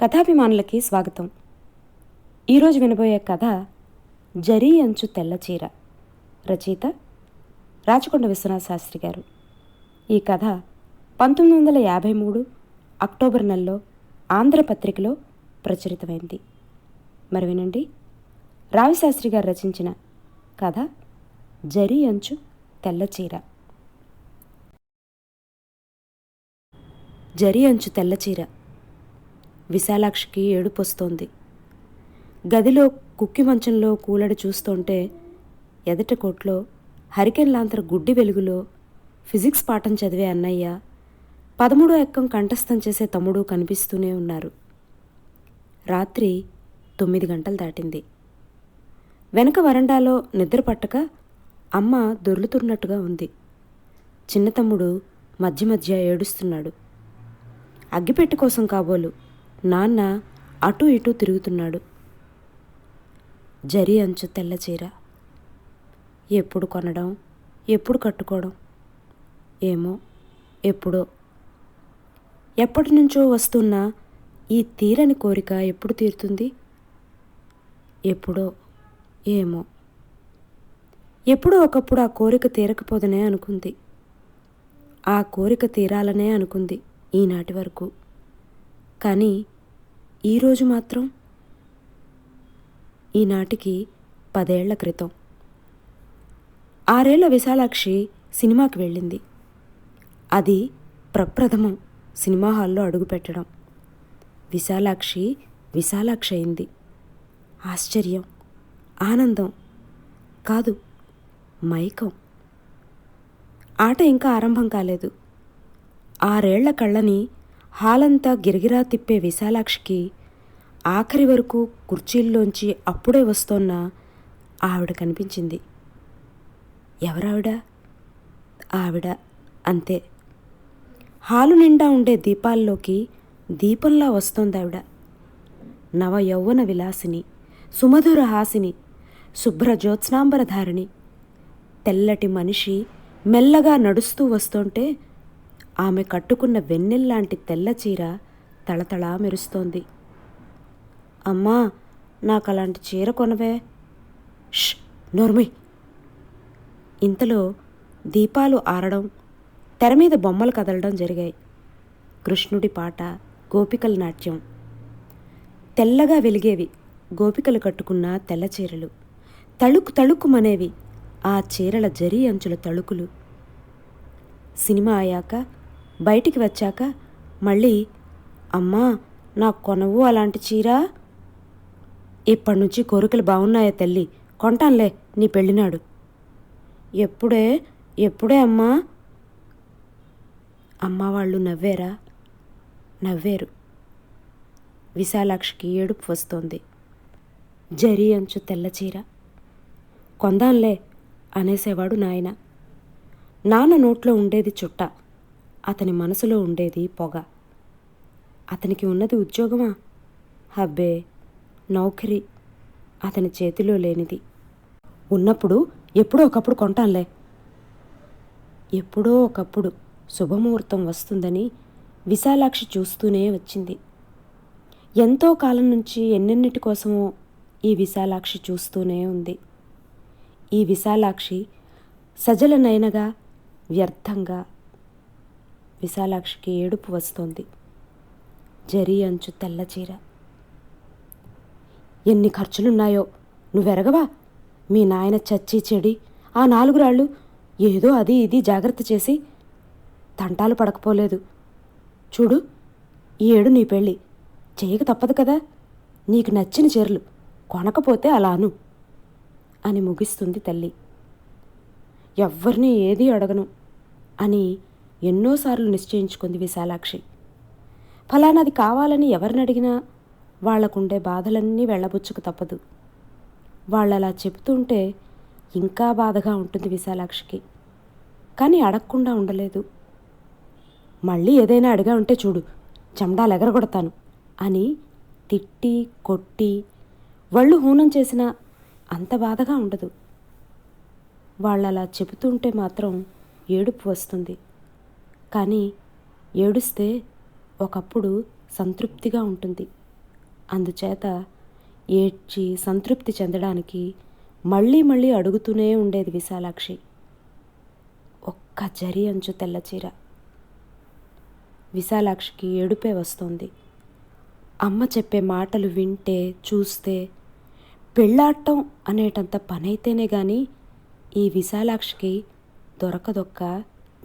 కథాభిమానులకి స్వాగతం. ఈరోజు వినబోయే కథ జరీ అంచు తెల్లచీర. రచయిత రాచకొండ విశ్వనాథ శాస్త్రి గారు. ఈ కథ 1953 అక్టోబర్ నెలలో ఆంధ్రపత్రికలో ప్రచురితమైంది. మరి వినండి, రావిశాస్త్రి గారు రచించిన కథ జరీ అంచు తెల్లచీర. జరీ అంచు తెల్లచీర. విశాలాక్షికి ఏడుపొస్తోంది. గదిలో కుక్కి మంచంలో కూలడి చూస్తుంటే ఎదట కోట్లో హరికేన్ లాంతర గుడ్డి వెలుగులో ఫిజిక్స్ పాఠం చదివే అన్నయ్య, 13వ ఎక్కం కంఠస్థం చేసే తమ్ముడు కనిపిస్తూనే ఉన్నారు. రాత్రి 9 గంటలు దాటింది. వెనక వరండాలో నిద్ర పట్టక అమ్మ దొర్లుతున్నట్టుగా ఉంది. చిన్న తమ్ముడు మధ్య మధ్య ఏడుస్తున్నాడు. అగ్గిపెట్టి కోసం కాబోలు నాన్న అటూ ఇటూ తిరుగుతున్నాడు. జరీ అంచు తెల్లచీర ఎప్పుడు కొనడం, ఎప్పుడు కట్టుకోవడం ఏమో. ఎప్పుడో, ఎప్పటి నుంచో వస్తున్న ఈ తీరని కోరిక ఎప్పుడు తీరుతుంది? ఎప్పుడో ఏమో. ఎప్పుడో ఒకప్పుడు ఆ కోరిక తీరకపోదనే అనుకుంది. ఆ కోరిక తీరాలనే అనుకుంది ఈనాటి వరకు. కానీ ఈరోజు మాత్రం ఈనాటికి 10 ఏళ్ల క్రితం. 6 ఏళ్ల విశాలాక్షి సినిమాకి వెళ్ళింది. అది ప్రప్రథమం సినిమా హాల్లో అడుగుపెట్టడం. విశాలాక్షి విశాలాక్షి అయింది. ఆశ్చర్యం, ఆనందం కాదు, మైకం. ఆట ఇంకా ఆరంభం కాలేదు. 6 ఏళ్ల కళ్ళని హాలంతా గిరగిరా తిప్పే విశాలాక్షికి ఆఖరి వరకు కుర్చీల్లోంచి అప్పుడే వస్తోన్న ఆవిడ కనిపించింది. ఎవరావిడ? ఆవిడ అంతే. హాలు నిండా ఉండే దీపాల్లోకి దీపంలా వస్తోందావిడ. నవ యౌవన విలాసిని, సుమధుర హాసిని, శుభ్ర జ్యోత్స్నాంబరధారిణి. తెల్లటి మనిషి మెల్లగా నడుస్తూ వస్తుంటే ఆమె కట్టుకున్న వెన్నెల్లాంటి తెల్లచీర తళతళా మెరుస్తోంది. అమ్మా, నాకు అలాంటి చీర కొనవే. ష్, నోర్మి. ఇంతలో దీపాలు ఆరడం, తెర మీద బొమ్మలు కదలడం జరిగాయి. కృష్ణుడి పాట, గోపికల నాట్యం. తెల్లగా వెలిగేవి గోపికలు కట్టుకున్న తెల్లచీరలు. తళుకు తళుకుమనేవి ఆ చీరల జరీ అంచుల తళుకులు. సినిమా అయ్యాక బయటికి వచ్చాక మళ్ళీ, అమ్మా నాకు కొనవు అలాంటి చీర. ఇప్పటినుంచి కోరికలు బాగున్నాయా తల్లి, కొంటాన్లే నీ పెళ్ళినాడు. ఎప్పుడే ఎప్పుడే అమ్మా? అమ్మవాళ్ళు నవ్వారా? నవ్వేరు. విశాలాక్షికి ఏడుపు వస్తోంది. జరీ అంచు తెల్లచీర కొందాన్లే అనేసేవాడు నాయన. నాన్న నోట్లో ఉండేది చుట్ట, అతని మనసులో ఉండేది పొగ. అతనికి ఉన్నది ఉద్యోగమా? హబ్బే, నౌకరీ అతని చేతిలో లేనిది. ఉన్నప్పుడు ఎప్పుడో ఒకప్పుడు కొంటాన్లే. ఎప్పుడో ఒకప్పుడు శుభముహూర్తం వస్తుందని విశాలాక్షి చూస్తూనే వచ్చింది. ఎంతో కాలం నుంచి ఎన్నెన్నిటి కోసమో ఈ విశాలాక్షి చూస్తూనే ఉంది. ఈ విశాలాక్షి సజలనైనగా వ్యర్థంగా. విశాలాక్షికి ఏడుపు వస్తోంది. జరీ అంచు తెల్లచీర. ఎన్ని ఖర్చులున్నాయో నువ్వెరగవా? మీ నాయన చచ్చి చెడి ఆ 4 రాళ్ళు ఏదో అది ఇది జాగ్రత్త చేసి తంటాలు పడకపోలేదు. చూడు, ఈ ఏడు నీ పెళ్ళి చేయక తప్పదు కదా. నీకు నచ్చిన చీరలు కొనకపోతే అలాను అని ముగిస్తుంది తల్లి. ఎవ్వరినీ ఏదీ అడగను అని ఎన్నోసార్లు నిశ్చయించుకుంది విశాలాక్షి. ఫలానాది కావాలని ఎవరిని అడిగినా వాళ్లకుండే బాధలన్నీ వెళ్ళబుచ్చుకు తప్పదు. వాళ్ళలా చెప్తుంటే ఇంకా బాధగా ఉంటుంది విశాలాక్షికి. కానీ అడగకుండా ఉండలేదు. మళ్ళీ ఏదైనా అడిగా ఉంటే చూడు, చెండాలు ఎగరగొడతాను అని తిట్టి కొట్టి వళ్ళు హూనం చేసినా అంత బాధగా ఉండదు. వాళ్ళలా చెబుతుంటే మాత్రం ఏడుపు వస్తుంది. కానీ ఏడుస్తే ఒకప్పుడు సంతృప్తిగా ఉంటుంది. అందుచేత ఏడ్చి సంతృప్తి చెందడానికి మళ్ళీ మళ్ళీ అడుగుతూనే ఉండేది విశాలాక్షి. ఒక్క జరి అంచు తెల్లచీర. విశాలాక్షికి ఏడుపే వస్తోంది. అమ్మ చెప్పే మాటలు వింటే చూస్తే పెళ్ళాడటం అనేటంత పనైతేనే గాని ఈ విశాలాక్షికి దొరకదొక్క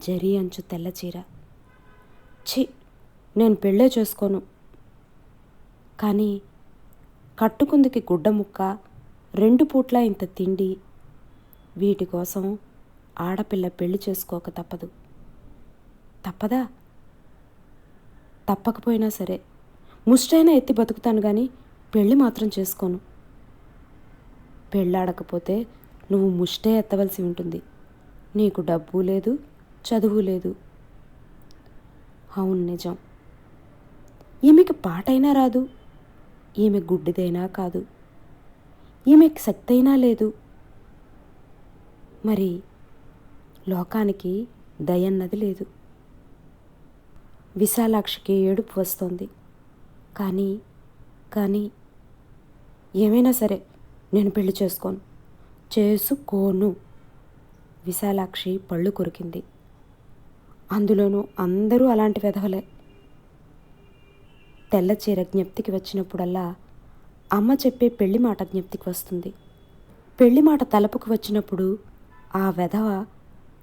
జరి అంచు తెల్లచీర. ఛీ, నేను పెళ్ళే చేసుకోను. కానీ కట్టుకుందికి గుడ్డ ముక్క, 2 పూట్ల ఇంత తిండి, వీటి కోసం ఆడపిల్ల పెళ్లి చేసుకోక తప్పదు. తప్పదా? తప్పకపోయినా సరే ముష్టైనా ఎత్తి బతుకుతాను కానీ పెళ్ళి మాత్రం చేసుకోను. పెళ్ళాడకపోతే నువ్వు ముష్టే ఎత్తవలసి ఉంటుంది. నీకు డబ్బు లేదు, చదువు లేదు. అవును, నిజం. ఈమెకి పాటైనా రాదు, ఈమె గుడ్డిదైనా కాదు, ఈమెకి శక్తి అయినా లేదు. మరి లోకానికి దయన్నది లేదు. విశాలాక్షికి ఏడుపు వస్తోంది. కానీ ఏమైనా సరే నేను పెళ్లి చేసుకోను. విశాలాక్షి పళ్ళు కొరికింది. అందులోనూ అందరూ అలాంటి వెధవలే. తెల్లచీర జ్ఞప్తికి వచ్చినప్పుడల్లా అమ్మ చెప్పే పెళ్లి మాట జ్ఞప్తికి వస్తుంది. పెళ్లి మాట తలపుకి వచ్చినప్పుడు ఆ వెధవ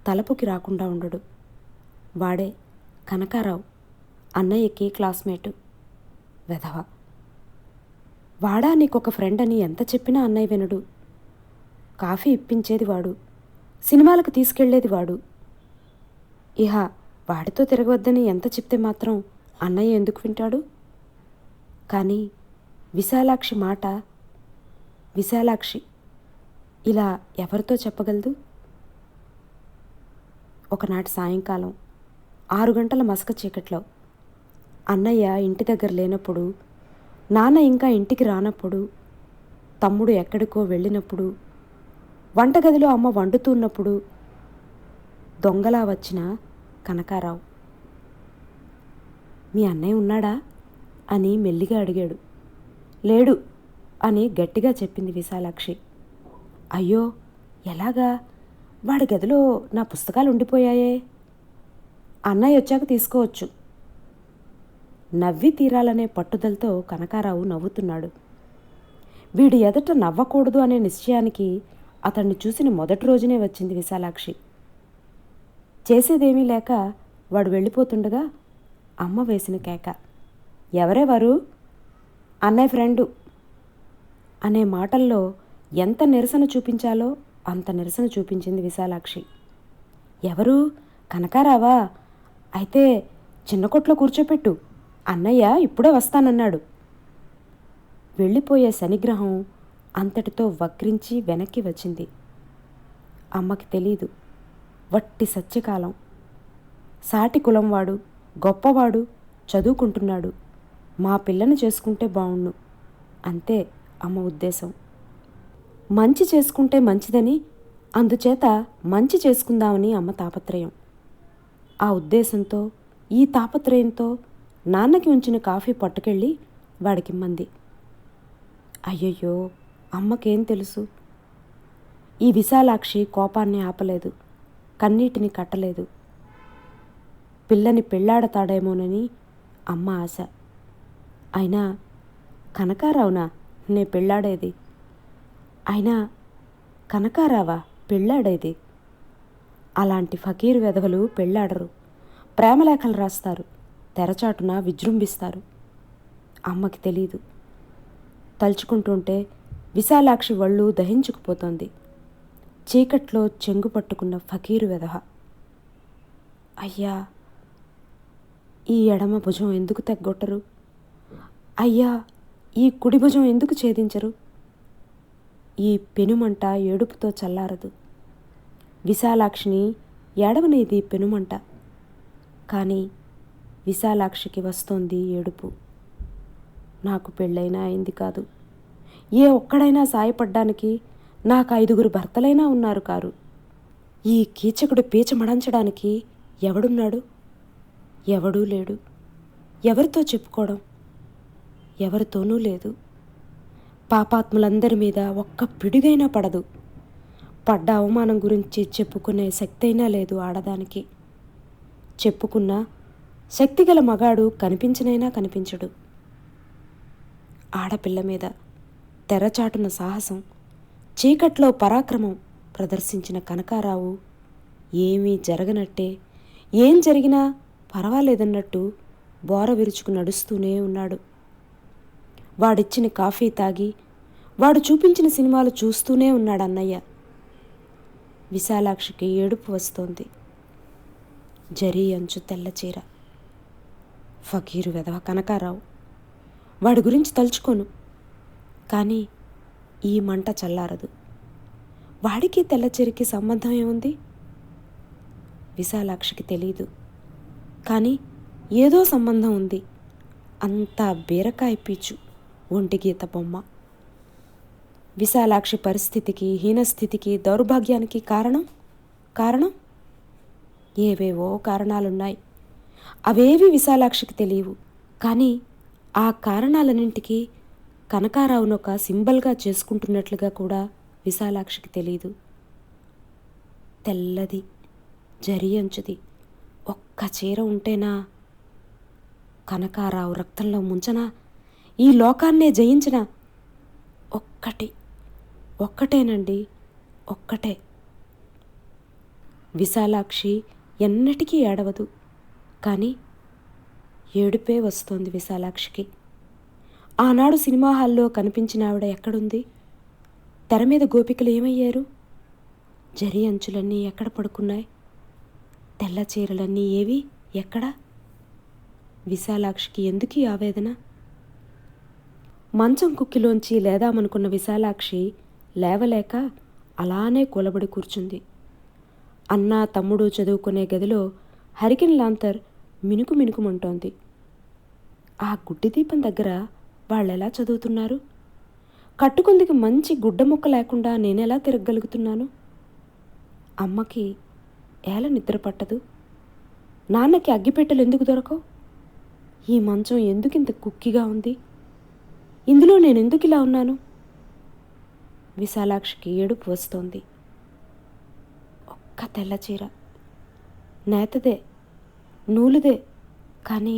తలపుకి రాకుండా ఉండడు. వాడే కనకారావు, అన్నయ్యకి క్లాస్మేటు. వెధవ వాడా నీకొక ఫ్రెండ్ అని ఎంత చెప్పినా అన్నయ్య వినడు. కాఫీ ఇప్పించేది వాడు, సినిమాలకు తీసుకెళ్లేది వాడు. ఇహ వాడితో తిరగవద్దని ఎంత చెప్తే మాత్రం అన్నయ్య ఎందుకు వింటాడు? కానీ విశాలాక్షి మాట విశాలాక్షి ఇలా ఎవరితో చెప్పగలదు? ఒకనాటి సాయంకాలం 6 గంటల మసక చీకట్లో అన్నయ్య ఇంటి దగ్గర లేనప్పుడు, నాన్న ఇంకా ఇంటికి రానప్పుడు, తమ్ముడు ఎక్కడికో వెళ్ళినప్పుడు, వంటగదిలో అమ్మ వండుతున్నప్పుడు దొంగలా వచ్చిన కనకారావు, మీ అన్నయ్య ఉన్నాడా అని మెల్లిగా అడిగాడు. లేడు అని గట్టిగా చెప్పింది విశాలాక్షి. అయ్యో, ఎలాగా? వాడి గదిలో నా పుస్తకాలు ఉండిపోయాయే. అన్నయ్య వచ్చాక తీసుకోవచ్చు. నవ్వి తీరాలనే పట్టుదలతో కనకారావు నవ్వుతున్నాడు. వీడి ఎదుట నవ్వకూడదు అనే నిశ్చయానికి అతన్ని చూసిన మొదటి రోజునే వచ్చింది విశాలాక్షి. చేసేదేమీ లేక వాడు వెళ్ళిపోతుండగా అమ్మ వేసిన కేక, ఎవరెవరు? అన్నయ్య ఫ్రెండు అనే మాటల్లో ఎంత నిరసన చూపించాలో అంత నిరసన చూపించింది విశాలాక్షి. ఎవరు? కనకారావా? అయితే చిన్న కొట్లో కూర్చోపెట్టు, అన్నయ్య ఇప్పుడే వస్తానన్నాడు. వెళ్ళిపోయే శనిగ్రహం అంతటితో వక్రించి వెనక్కి వచ్చింది. అమ్మకి తెలీదు. వట్టి సత్యకాలం. సాటి కులంవాడు, గొప్పవాడు, చదువుకుంటున్నాడు, మా పిల్లని చేసుకుంటే బావుణ్ణు, అంతే అమ్మ ఉద్దేశం. మంచి చేసుకుంటే మంచిదని, అందుచేత మంచి చేసుకుందామని అమ్మ తాపత్రయం. ఆ ఉద్దేశంతో, ఈ తాపత్రయంతో నాన్నకి ఉంచిన కాఫీ పట్టుకెళ్ళి వాడికిమ్మంది. అయ్యయ్యో, అమ్మకేం తెలుసు? ఈ విశాలాక్షి కోపాన్ని ఆపలేదు, కన్నీటిని కట్టలేదు. పిల్లని పెళ్ళాడతాడేమోనని అమ్మ ఆశ. అయినా కనకారావునా నే పెళ్ళాడేది? అయినా కనకారావా పెళ్ళాడేది? అలాంటి ఫకీరు వెధవలు పెళ్ళాడరు, ప్రేమలేఖలు రాస్తారు, తెరచాటున విజృంభిస్తారు. అమ్మకి తెలీదు. తలుచుకుంటుంటే విశాలాక్షి వళ్ళు దహించుకుపోతోంది. చీకట్లో చెంగు పట్టుకున్న ఫకీరు వెధవ. అయ్యా, ఈ ఎడమ భుజం ఎందుకు తెగ్గొట్టరు? అయ్యా, ఈ కుడి భుజం ఎందుకు ఛేదించరు? ఈ పెనుమంట ఏడుపుతో చల్లారదు. విశాలాక్షిని ఏడవనేది పెనుమంట. కానీ విశాలాక్షికి వస్తోంది ఏడుపు. నాకు పెళ్ళైనా అయింది కాదు. ఏ ఒక్కడైనా సాయపడ్డానికి నాకు 5గురు భర్తలైనా ఉన్నారు కారు. ఈ కీచకుడు పీచ మడంచడానికి ఎవడున్నాడు? ఎవడూ లేడు. ఎవరితో చెప్పుకోవడం? ఎవరితోనూ లేదు. పాపాత్ములందరి మీద ఒక్క పిడుగైనా పడదు. పడ్డ అవమానం గురించి చెప్పుకునే శక్తి అయినా లేదు ఆడదానికి. చెప్పుకున్నా శక్తిగల మగాడు కనిపించనైనా కనిపించడు. ఆడపిల్ల మీద తెరచాటున సాహసం, చీకట్లో పరాక్రమం ప్రదర్శించిన కనకారావు ఏమీ జరగనట్టే, ఏం జరిగినా పర్వాలేదన్నట్టు బోర విరుచుకు నడుస్తూనే ఉన్నాడు. వాడిచ్చిన కాఫీ తాగి, వాడు చూపించిన సినిమాలు చూస్తూనే ఉన్నాడు అన్నయ్య. విశాలాక్షికి ఏడుపు వస్తోంది. జరీ అంచు తెల్లచీర, ఫకీరు వెధవ కనకారావు. వాడి గురించి తలుచుకోను, కానీ ఈ మంట చల్లారదు. వాడికి తెల్లచీరకి సంబంధం ఏముంది? విశాలాక్షికి తెలీదు, కానీ ఏదో సంబంధం ఉంది. అంతా బీరకాయ పీచు, ఒంటి గీత బొమ్మ. విశాలాక్షి పరిస్థితికి, హీనస్థితికి, దౌర్భాగ్యానికి కారణం ఏవేవో కారణాలున్నాయి. అవేవి విశాలాక్షికి తెలియవు. కానీ ఆ కారణాలన్నింటికీ కనకారావును ఒక సింబల్గా చేసుకుంటున్నట్లుగా కూడా విశాలాక్షికి తెలీదు. తెల్లది, జరీ అంచుది ఒక్క చీర ఉంటేనా కనకారావు రక్తంలో ముంచనా, ఈ లోకాన్నే జయించిన? ఒక్కటేనండి, ఒక్కటే. విశాలాక్షి ఎన్నటికీ ఏడవదు, కానీ ఏడుపే వస్తోంది విశాలాక్షికి. ఆనాడు సినిమా హాల్లో కనిపించిన ఆవిడ ఎక్కడుంది? తెర మీద గోపికలు ఏమయ్యారు? జరీ అంచులన్నీ ఎక్కడ పడుకున్నాయి? తెల్ల చీరలన్నీ ఏవి, ఎక్కడ? విశాలాక్షికి ఎందుకీ ఆవేదన? మంచం కుక్కిలోంచి లేదామనుకున్న విశాలాక్షి లేవలేక అలానే కూలబడి కూర్చుంది. అన్నా తమ్ముడు చదువుకునే గదిలో హరికిన్ లాంతర్ మినుకుమంటోంది. ఆ గుడ్డి దీపం దగ్గర వాళ్ళెలా చదువుతున్నారు? కట్టుకుందికి మంచి గుడ్డ ముక్క లేకుండా నేనెలా తిరగగలుగుతున్నాను? అమ్మకి ఏల నిద్ర పట్టదు? నాన్నకి అగ్గిపెట్టెలు ఎందుకు దొరకవు? ఈ మంచం ఎందుకింత కుక్కిగా ఉంది? ఇందులో నేనెందుకు ఇలా ఉన్నాను? విశాలాక్షికి ఏడుపు వస్తోంది. ఒక్క తెల్లచీర, నేతదే, నూలుదే, కానీ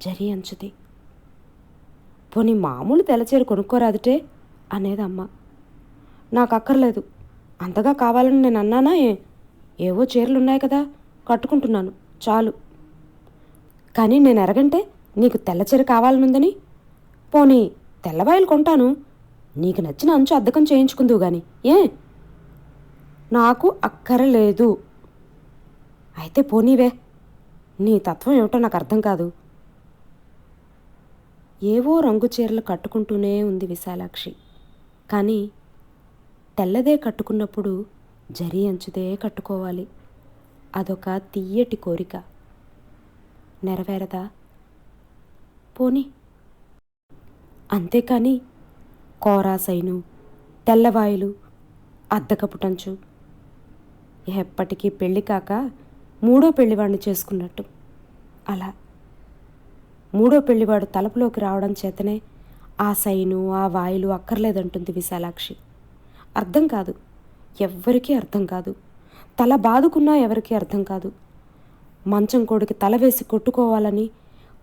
జరీ అంచుది. పోనీ మామూలు తెల్లచీర కొనుక్కోరాదుటే అనేదమ్మ. నాకు అక్కర్లేదు, అంతగా కావాలని నేను అన్నానా? ఏవో చీరలున్నాయి కదా, కట్టుకుంటున్నాను చాలు. కానీ నేను ఎరగంటే నీకు తెల్లచీర కావాలనుందని? పోనీ తెల్లవాయిలు కొంటాను, నీకు నచ్చిన అంచు అద్దకం చేయించుకుందువు గాని. నాకు అక్కరలేదు. అయితే పోనీవే, నీ తత్వం ఏమిటో నాకు అర్థం కాదు. ఏవో రంగు చీరలు కట్టుకుంటూనే ఉంది విశాలాక్షి. కానీ తెల్లదే కట్టుకున్నప్పుడు జరీ అంచుదే కట్టుకోవాలి. అదొక తియ్యటి కోరిక. నెరవేరదా? పోనీ. అంతేకాని కోరాసైను, తెల్లవాయిలు, అద్దకపుటంచు ఎప్పటికీ పెళ్ళి కాక మూడో పెళ్లివాడిని చేసుకున్నట్టు అలా మూడో పెళ్లివాడు తలుపులోకి రావడం చేతనే ఆ సైను, ఆ వాయిలు అక్కర్లేదంటుంది విశాలాక్షి. అర్థం కాదు, ఎవ్వరికీ అర్థం కాదు. తల బాదుకున్నా ఎవరికీ అర్థం కాదు. మంచం కోడికి తల వేసి కొట్టుకోవాలని,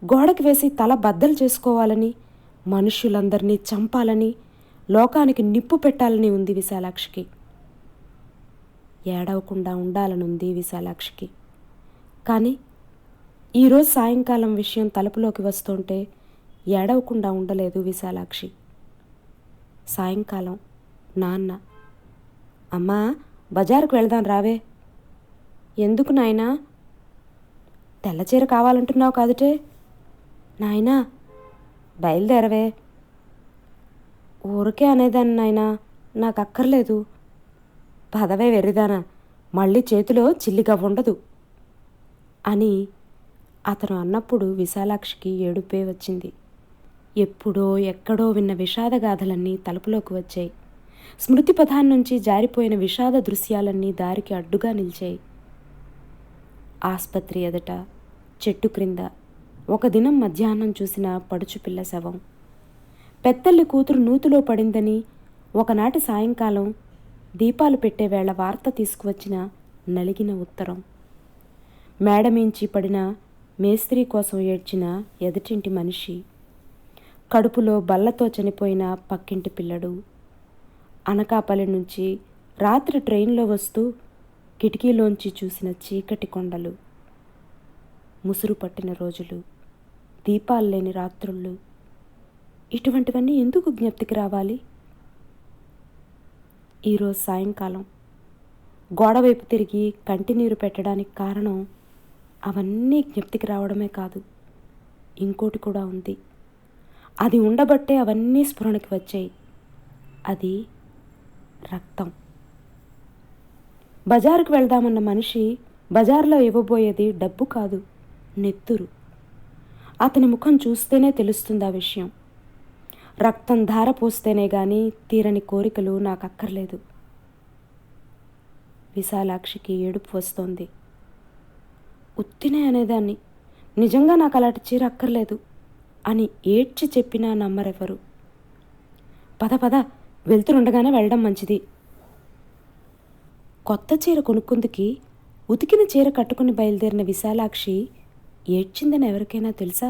గోడకి వేసి తల బద్దలు చేసుకోవాలని, మనుష్యులందరినీ చంపాలని, లోకానికి నిప్పు పెట్టాలని ఉంది విశాలాక్షికి. ఏడవకుండా ఉండాలనుంది విశాలాక్షికి. కానీ ఈరోజు సాయంకాలం విషయం తలుపులోకి వస్తుంటే ఏడవకుండా ఉండలేదు విశాలాక్షి. సాయంకాలం నాన్న, అమ్మా బజారుకు వెళదాం రావే. ఎందుకు నాయనా? తెల్లచీర కావాలంటున్నావు కాదుటే. నాయనా బయలుదేరవే. ఊరికే అనేదాన్ని నాయనా, నాకు అక్కర్లేదు. పదవే వెర్రిదానా, మళ్ళీ చేతిలో చిల్లిగవ్వ ఉండదు అని అతను అన్నప్పుడు విశాలాక్షికి ఏడుపే వచ్చింది. ఎప్పుడో ఎక్కడో విన్న విషాదగాథలన్నీ తలుపులోకి వచ్చాయి. స్మృతి పథాన్ని నుంచి జారిపోయిన విషాద దృశ్యాలన్నీ దారికి అడ్డుగా నిలిచాయి. ఆస్పత్రి ఎదుట, చెట్టు క్రింద ఒక దినం మధ్యాహ్నం చూసిన పడుచుపిల్ల శవం. పెద్దల్లి కూతురు నూతిలో పడిందని ఒకనాటి సాయంకాలం దీపాలు పెట్టే వేళ వార్త తీసుకువచ్చిన నలిగిన ఉత్తరం. మేడమించి పడిన మేస్త్రీ కోసం ఏడ్చిన ఎదుటింటి మనిషి, కడుపులో బల్లతో చనిపోయిన పక్కింటి పిల్లడు, అనకాపల్లి నుంచి రాత్రి ట్రైన్లో వస్తూ కిటికీలోంచి చూసిన చీకటి కొండలు, ముసురు పట్టిన రోజులు, దీపాలు లేని రాత్రుళ్ళు. ఇటువంటివన్నీ ఎందుకు జ్ఞప్తికి రావాలి? ఈరోజు సాయంకాలం గోడవైపు తిరిగి కంటినీరు పెట్టడానికి కారణం అవన్నీ జ్ఞప్తికి రావడమే కాదు, ఇంకోటి కూడా ఉంది. అది ఉండబట్టే అవన్నీ స్ఫురణకి వచ్చాయి. అది రక్తం. బజారుకు వెళ్దామన్న మనిషి బజార్లో ఇవ్వబోయేది డబ్బు కాదు, నెత్తురు. అతని ముఖం చూస్తేనే తెలుస్తుంది ఆ విషయం. రక్తం ధార పోస్తేనే గాని తీరని కోరికలు నాకు అక్కర్లేదు. విశాలాక్షికి ఏడుపు వస్తోంది. ఉత్తినే అనేదాన్ని, నిజంగా నాకు అలాంటి చీర అక్కర్లేదు అని ఏడ్చి చెప్పినా నమ్మరెవరు. పద పద, వెళ్తుండగానే వెళ్ళడం మంచిది. కొత్త చీర కొనుక్కుందుకి ఉతికిన చీర కట్టుకుని బయలుదేరిన విశాలాక్షి ఏడ్చిందని ఎవరికైనా తెలుసా?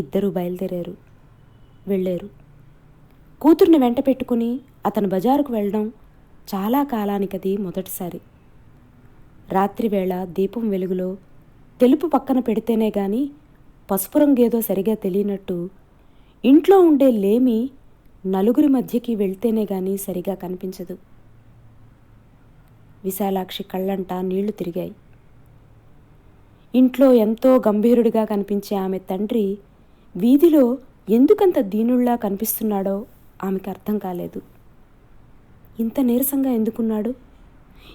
ఇద్దరూ బయలుదేరారు, వెళ్ళారు. కూతుర్ని వెంట పెట్టుకుని అతను బజారుకు వెళ్ళడం చాలా కాలానికది మొదటిసారి. రాత్రివేళ దీపం వెలుగులో తెలుపు పక్కన పెడితేనే గాని పసుపు రంగేదో సరిగా తెలియనట్టు ఇంట్లో ఉండే లేమి నలుగురి మధ్యకి వెళ్తేనే గాని సరిగా కనిపించదు. విశాలాక్షి కళ్ళంట నీళ్లు తిరిగాయి. ఇంట్లో ఎంతో గంభీరుడిగా కనిపించే ఆమె తండ్రి వీధిలో ఎందుకంత దీనుళ్లా కనిపిస్తున్నాడో ఆమెకు అర్థం కాలేదు. ఇంత నీరసంగా ఎందుకున్నాడు?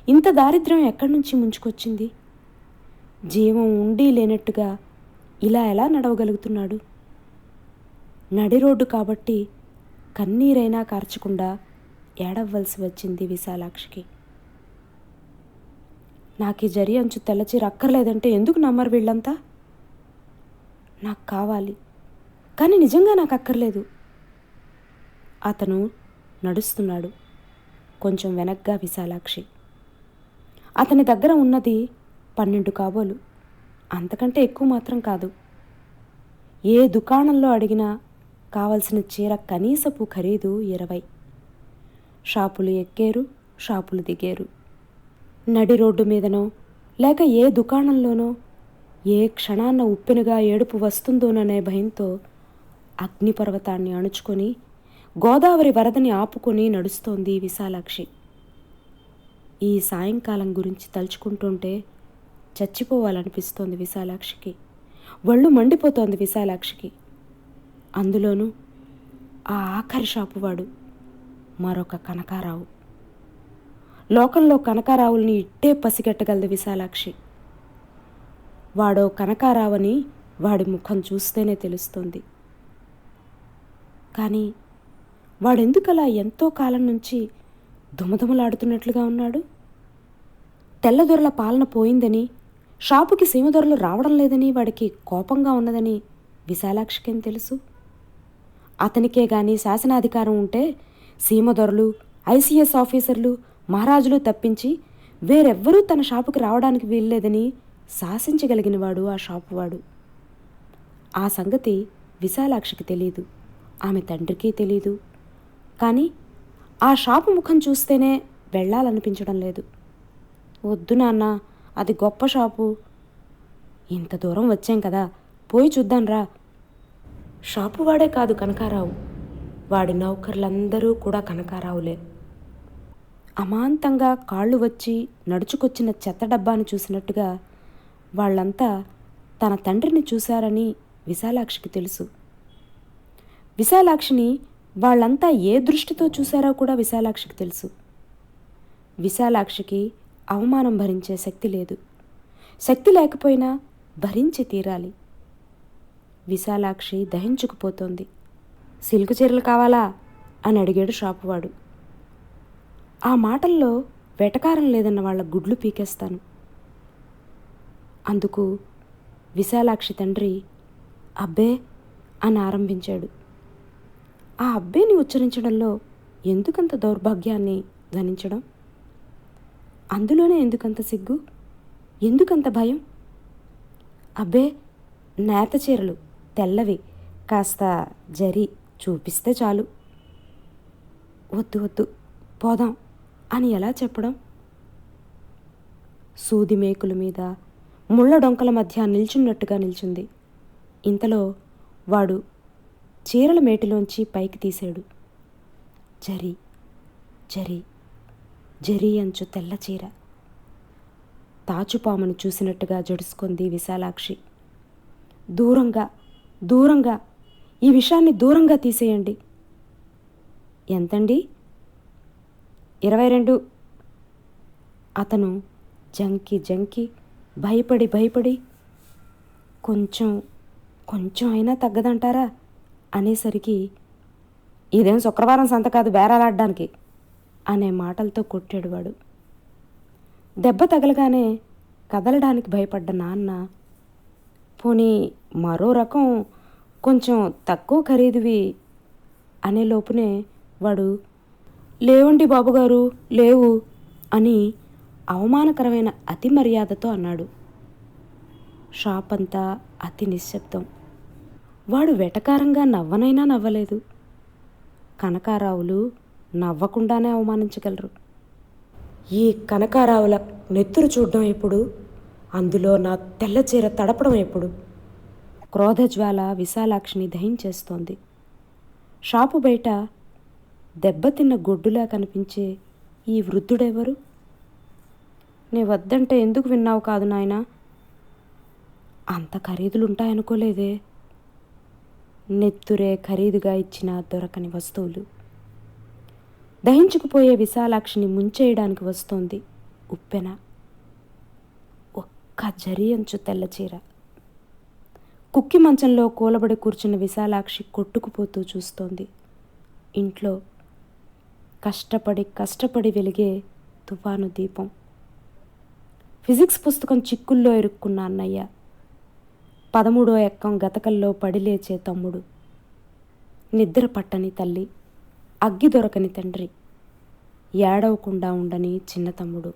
ఇంత దారిద్ర్యం ఎక్కడి నుంచి ముంచుకొచ్చింది? జీవం ఉండి లేనట్టుగా ఇలా ఎలా నడవగలుగుతున్నాడు? నడి రోడ్డు కాబట్టి కన్నీరైనా కార్చకుండా ఏడవ్వలసి వచ్చింది విశాలాక్షికి. నాకు ఈ జరి అంచు తెల్లచీర అక్కర్లేదంటే ఎందుకు నమ్మరు వీళ్ళంతా? నాకు కావాలి, కానీ నిజంగా నాకు అక్కర్లేదు. అతను నడుస్తున్నాడు కొంచెం వెనక్గా విశాలాక్షి. అతని దగ్గర ఉన్నది 12 కాబోలు, అంతకంటే ఎక్కువ మాత్రం కాదు. ఏ దుకాణంలో అడిగినా కావలసిన చీర కనీసపు ఖరీదు 20. షాపులు ఎక్కేరు, షాపులు దిగేరు. నడి రోడ్డు మీదనో లేక ఏ దుకాణంలోనో ఏ క్షణాన్న ఉప్పెనుగా ఏడుపు వస్తుందోననే భయంతో అగ్నిపర్వతాన్ని అణుచుకొని గోదావరి వరదని ఆపుకొని నడుస్తోంది విశాలాక్షి. ఈ సాయంకాలం గురించి తలుచుకుంటుంటే చచ్చిపోవాలనిపిస్తోంది విశాలాక్షికి. ఒళ్ళు మండిపోతోంది విశాలాక్షికి. అందులోనూ ఆ ఆఖరి షాపువాడు మరొక కనకారావు. లోకంలో కనకారావుల్ని ఇట్టే పసిగట్టగలదు విశాలాక్షి. వాడో కనకారావని వాడి ముఖం చూస్తేనే తెలుస్తోంది. కానీ వాడెందుకలా ఎంతో కాలం నుంచి దుమదుమలాడుతున్నట్లుగా ఉన్నాడు? తెల్లదొరల పాలన పోయిందని, షాపుకి సీమదొరలు రావడం లేదని వాడికి కోపంగా ఉన్నదని విశాలాక్షికేం తెలుసు? అతనికే గాని శాసనాధికారం ఉంటే సీమదొరలు, ఐసీఎస్ ఆఫీసర్లు, మహారాజులు తప్పించి వేరెవ్వరూ తన షాపుకి రావడానికి వీల్లేదని శాసించగలిగినవాడు ఆ షాపువాడు. ఆ సంగతి విశాలాక్షికి తెలీదు, ఆమె తండ్రికి తెలీదు. కానీ ఆ షాపు ముఖం చూస్తేనే వెళ్ళాలనిపించడం లేదు. వద్దు నాన్న, అది గొప్ప షాపు. ఇంత దూరం వచ్చాం కదా, పోయి చూద్దాంరా. షాపు వాడే కాదు కనకారావు, వాడి నౌకర్లందరూ కూడా కనకారావులే. అమాంతంగా కాళ్ళు వచ్చి నడుచుకొచ్చిన చెత్త డబ్బాను చూసినట్టుగా వాళ్ళంతా తన తండ్రిని చూశారని విశాలాక్షికి తెలుసు. విశాలాక్షిని వాళ్ళంతా ఏ దృష్టితో చూశారో కూడా విశాలాక్షికి తెలుసు. విశాలాక్షికి అవమానం భరించే శక్తి లేదు. శక్తి లేకపోయినా భరించి తీరాలి. విశాలాక్షి దహించుకుపోతోంది. సిల్కు చీరలు కావాలా అని అడిగాడు షాపువాడు. ఆ మాటల్లో వెటకారం లేదన్న వాళ్ళ గుడ్లు పీకేస్తాను. అందుకు విశాలాక్షి తండ్రి అబ్బే అని ఆరంభించాడు. ఆ అబ్బేని ఉచ్చరించడంలో ఎందుకంత దౌర్భాగ్యాన్ని ధ్వనించడం? అందులోనే ఎందుకంత సిగ్గు? ఎందుకంత భయం? అబ్బే, నేత చీరలు తెల్లవి, కాస్త జరి చూపిస్తే చాలు. వద్దు వద్దు, పోదాం అని ఎలా చెప్పడం? సూది మేకుల మీద ముళ్ళ డొంకల మధ్య నిల్చున్నట్టుగా నిల్చుంది. ఇంతలో వాడు చీరల మేటిలోంచి పైకి తీశాడు. జరి జరి జరి అంచు తెల్ల చీర. తాచుపామును చూసినట్టుగా జడుసుకుంది విశాలాక్షి. దూరంగా దూరంగా, ఈ విషయాన్ని దూరంగా తీసేయండి. ఎంతండి? 22. అతను జంకి జంకి భయపడి కొంచెం అయినా తగ్గదంటారా అనేసరికి, ఇదేం శుక్రవారం సంత కాదు బేరాలాడ్డానికి అనే మాటలతో కొట్టాడు వాడు. దెబ్బ తగలగానే కదలడానికి భయపడ్డ నాన్న, పోనీ మరో రకం కొంచెం తక్కువ ఖరీదువి అనే లోపునే వాడు, లేవండి బాబుగారు, లేవు అని అవమానకరమైన అతి మర్యాదతో అన్నాడు. షాప్ అంతా అతి నిశ్శబ్దం. వాడు వెటకారంగా నవ్వనైనా నవ్వలేదు. కనకారావులు నవ్వకుండానే అవమానించగలరు. ఈ కనకారావుల నెత్తురు చూడడం ఎప్పుడు? అందులో నా తెల్ల చీర తడపడం ఎప్పుడు? క్రోధజ్వాల విశాలాక్షిని దహించేస్తోంది. షాపు బయట దెబ్బతిన్న గొడ్డులా కనిపించే ఈ వృద్ధుడెవరు? నే వద్దంటే ఎందుకు విన్నావు కాదు నాయనా? అంత ఖరీదులుంటాయనుకోలేదే. నెత్తురే ఖరీదుగా ఇచ్చిన దొరకని వస్తువులు. దహించుకుపోయే విశాలాక్షిని ముంచేయడానికి వస్తోంది ఉప్పెన. ఒక్క జరి అంచు తెల్లచీర. కుక్కి మంచంలో కూలబడి కూర్చున్న విశాలాక్షి కొట్టుకుపోతూ చూస్తోంది. ఇంట్లో కష్టపడి వెలిగే తుఫాను దీపం. ఫిజిక్స్ పుస్తకం చిక్కుల్లో ఇరుక్కున్న అన్నయ్య, 13వ ఎక్కం గతకల్లో పడిలేచే తమ్ముడు, నిద్ర పట్టని తల్లి, అగ్గి దొరకని తండ్రి, ఏడవకుండా ఉండని చిన్న తమ్ముడు.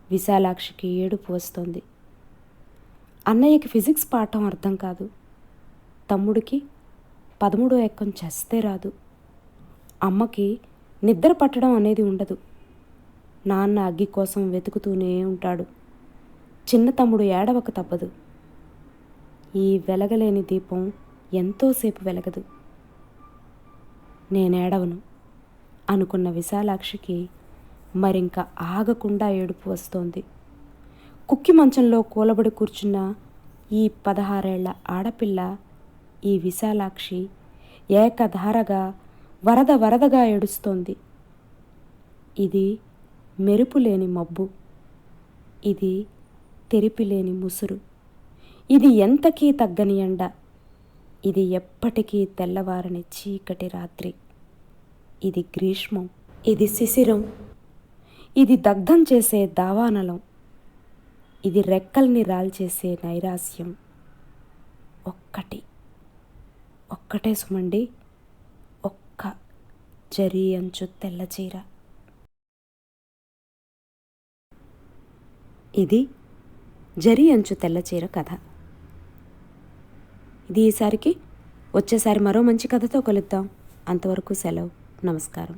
విశాలాక్షికి ఏడుపు వస్తోంది. అన్నయ్యకి ఫిజిక్స్ పాఠం అర్థం కాదు. తమ్ముడికి 13వ ఎక్కం చస్తే రాదు. అమ్మకి నిద్ర పట్టడం అనేది ఉండదు. నాన్న అగ్గి కోసం వెతుకుతూనే ఉంటాడు. చిన్న తమ్ముడు ఏడవక తప్పదు. ఈ వెలగలేని దీపం ఎంతోసేపు వెలగదు. నేనేడవను అనుకున్న విశాలాక్షికి మరింక ఆగకుండా ఏడుపు వస్తోంది. కుక్కి మంచంలో కూలబడి కూర్చున్న ఈ 16 ఏళ్ల ఆడపిల్ల, ఈ విశాలాక్షి ఏకధారగా వరదగా ఏడుస్తోంది. ఇది మెరుపులేని మబ్బు, ఇది తెరిపిలేని ముసురు, ఇది ఎంతకీ తగ్గని ఎండ, ఇది ఎప్పటికీ తెల్లవారని చీకటి రాత్రి, ఇది గ్రీష్మం, ఇది శిశిరం, ఇది దగ్ధం చేసే దావానలం, ఇది రెక్కల్ని రాల్చేసే నైరాస్యం. ఒక్కటే సుమండి, ఒక్క జరీ అంచు తెల్లచీర. ఇది జరీ అంచు తెల్లచీర కథ. ఇది ఈసారికి. వచ్చేసారి మరో మంచి కథతో కలుద్దాం. అంతవరకు సెలవు. నమస్కారం.